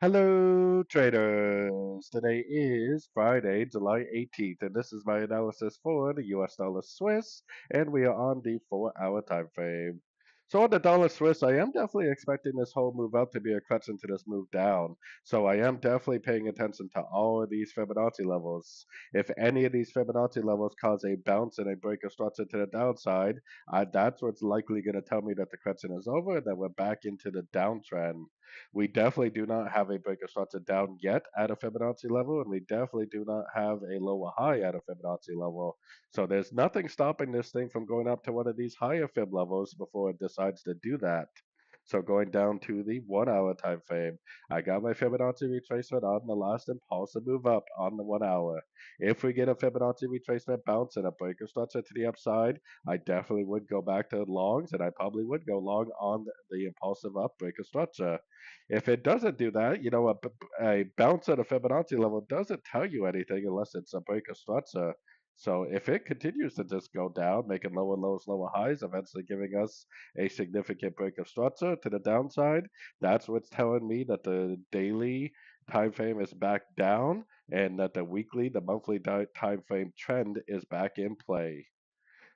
Hello, traders. Today is Friday, July 18th, and this is my analysis for the US dollar Swiss, and we are on the 4-hour time frame. So on the dollar Swiss, I am definitely expecting this whole move up to be a crutch into this move down. So I am definitely paying attention to all of these Fibonacci levels. If any of these Fibonacci levels cause a bounce and a break of structure to the downside, that's what's likely going to tell me that the crutching is over and that we're back into the downtrend. We definitely do not have a breaker structure down yet at a Fibonacci level, and we definitely do not have a lower high at a Fibonacci level. So there's nothing stopping this thing from going up to one of these higher Fib levels before it decides to do that. So going down to the 1 hour time frame, I got my Fibonacci retracement on the last impulsive move up on the 1 hour. If we get a Fibonacci retracement bounce and a breaker structure to the upside, I definitely would go back to longs, and I probably would go long on the impulsive up breaker structure. If it doesn't do that, a bounce at a Fibonacci level doesn't tell you anything unless it's a break of structure. So if it continues to just go down, making lower lows, lower highs, eventually giving us a significant break of structure to the downside, that's what's telling me that the daily time frame is back down and that the weekly, the monthly time frame trend is back in play.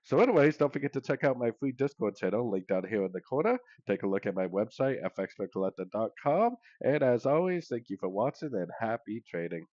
So, anyways, don't forget to check out my free Discord channel, linked down here in the corner. Take a look at my website, fxpipcollector.com. And as always, thank you for watching and happy trading.